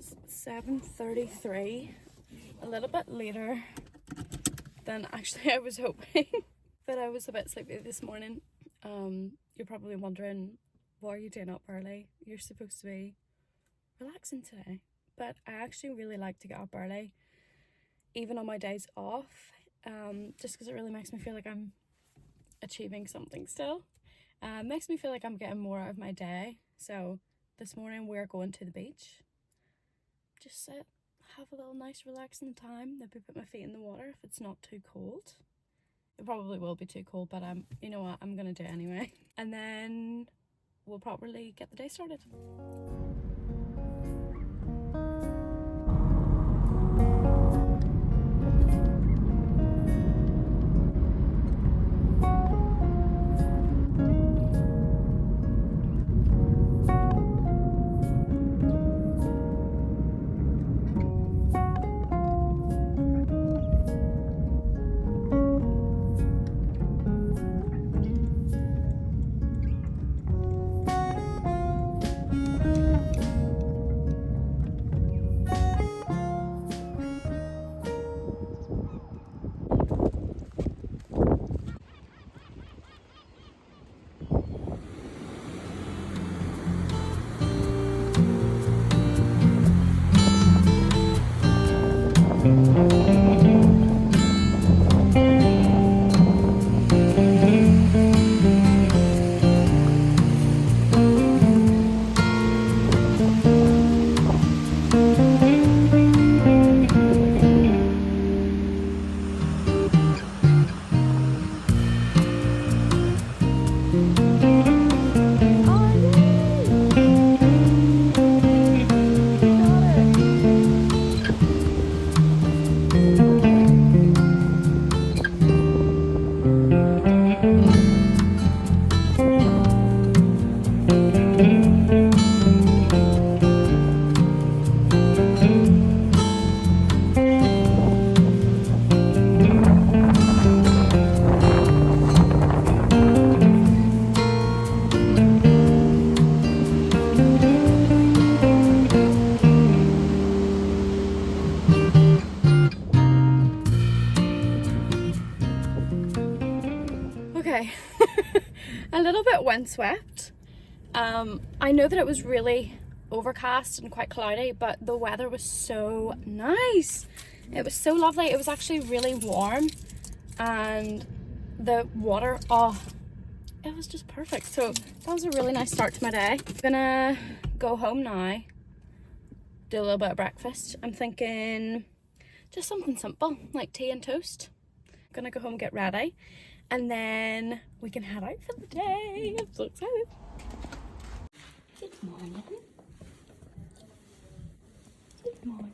is 7:33, a little bit later than actually I was hoping. But I was a bit sleepy this morning. You're probably wondering, what are you doing up early? You're supposed to be relaxing today. But I actually really like to get up early, even on my days off, just because it really makes me feel like I'm achieving something still. Makes me feel like I'm getting more out of my day. So this morning we're going to the beach. Just sit, have a little nice relaxing time. Maybe put my feet in the water if it's not too cold. It probably will be too cold, but you know what, I'm gonna do it anyway. And then we'll probably get the day started. Okay, a little bit windswept. I know that it was really overcast and quite cloudy, but the weather was so nice. It was so lovely. It was actually really warm, and the water, oh, it was just perfect. So that was a really nice start to my day. I'm gonna go home now, do a little bit of breakfast. I'm thinking just something simple like tea and toast. I'm gonna go home, get ready, and then we can head out for the day. I'm so excited. Good morning. Good morning.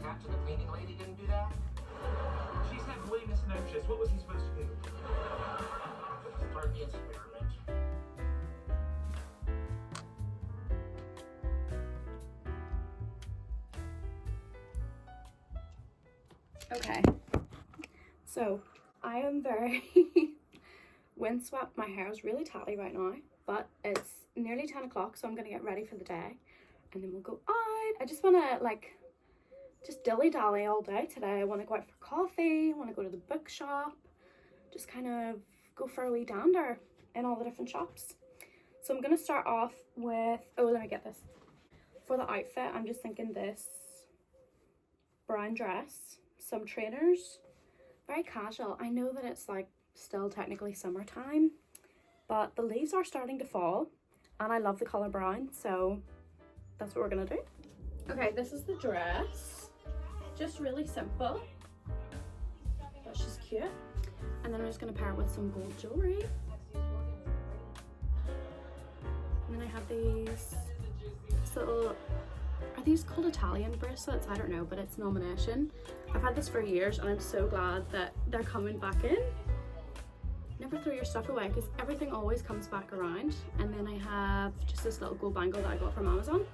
After the cleaning lady didn't do that? She said William is anxious. What was he supposed to do? Start the experiment. Okay, so I am very windswept. My hair is really tatty right now, but it's nearly 10 o'clock, so I'm gonna get ready for the day and then we'll go out. I just want to just dilly-dally all day today. I want to go out for coffee, I want to go to the bookshop, just kind of go for a wee dander in all the different shops. So I'm going to start off with, oh, let me get this. For the outfit, I'm just thinking this brown dress, some trainers. Very casual. I know that it's like still technically summertime, but the leaves are starting to fall and I love the colour brown, so that's what we're gonna do. Okay, this is the dress. Just really simple, but she's cute. And then I'm just gonna pair it with some gold jewellery. And then I have these little, are these called Italian bracelets? I don't know, but it's nomination. I've had this for years and I'm so glad that they're coming back in. Never throw your stuff away because everything always comes back around. And then I have just this little gold bangle that I got from Amazon.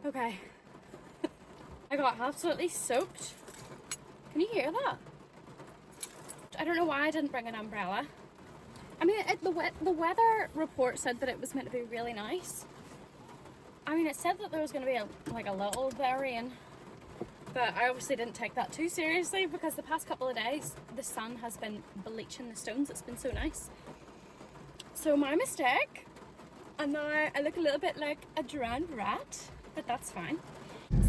Okay. I got absolutely soaked. Can you hear that? I don't know why I didn't bring an umbrella. I mean, the weather report said that it was meant to be really nice. I mean, it said that there was going to be like a little bit of rain, but I obviously didn't take that too seriously because the past couple of days the sun has been bleaching the stones. It's been so nice. So my mistake, and now I look a little bit like a drowned rat, but that's fine.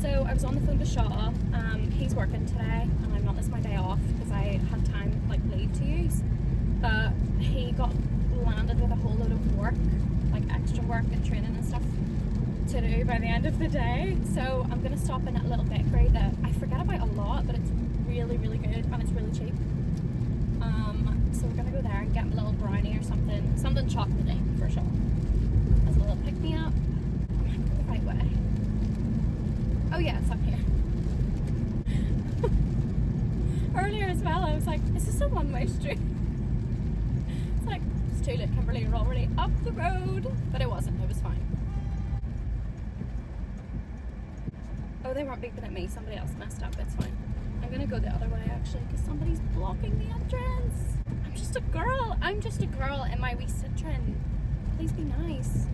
So I was on the phone to Shaw. He's working today and I'm not. It's my day off because I had time, like, leave to use. But he got landed with a whole load of work, like extra work and training and stuff to do by the end of the day. So I'm gonna stop in at a little bakery that I forget about a lot, but it's really, really good and it's really cheap. So we're gonna go there and get a little brownie or something chocolatey for sure, as a little pick-me-up. Am I going the right way? Oh yeah, it's up here. Earlier as well, I was like, is this a one-way street? It's like, it's too late, Kimberly, you're already up the road. But it wasn't, it was fine. Oh, they weren't beeping at me, somebody else messed up, it's fine. I'm gonna go the other way actually, because somebody's blocking the entrance. I'm just a girl in my wee Citroen. Please be nice.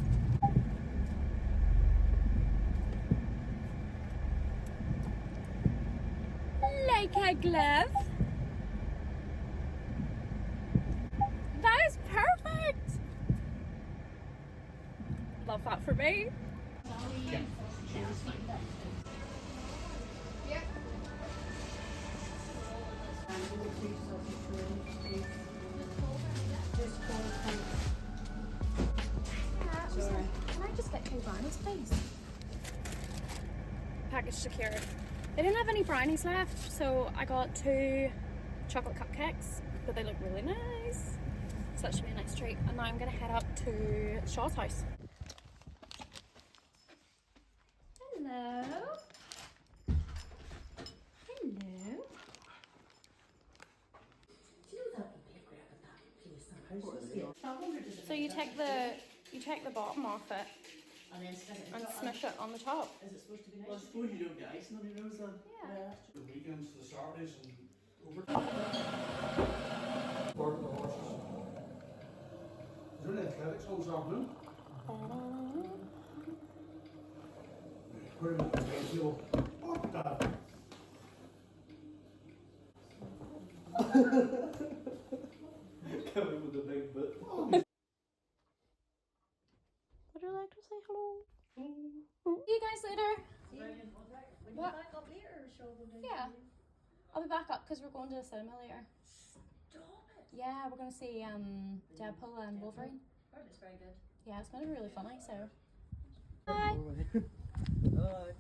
Like a glove. That is perfect. Love that for me. Yeah. Cheers. Yep. Can I just get 2 brownies, please? Package secured. They didn't have any brownies left, so I got 2 chocolate cupcakes, but they look really nice. So that should be a nice treat. And now I'm gonna head up to Shaw's house. Hello. Hello. So you take the bottom off it And then stick it in. and smush it on the top. Is it supposed to be nice? Well, I suppose you don't get ice on your nose then. Yeah. The weekends, the Saturdays, and over. Barking the horses. Is there any athletics on this afternoon? Where are the table? What the? Coming with the big boot. Would you like to say hello? See you guys later. When you What? back up later, or shall we do? Yeah. I'll be back up because we're going to the cinema later. Stop it. Yeah, we're going to see Deadpool and Wolverine. Heard it's very good. Yeah, it's going to be really funny, so. Bye. Bye.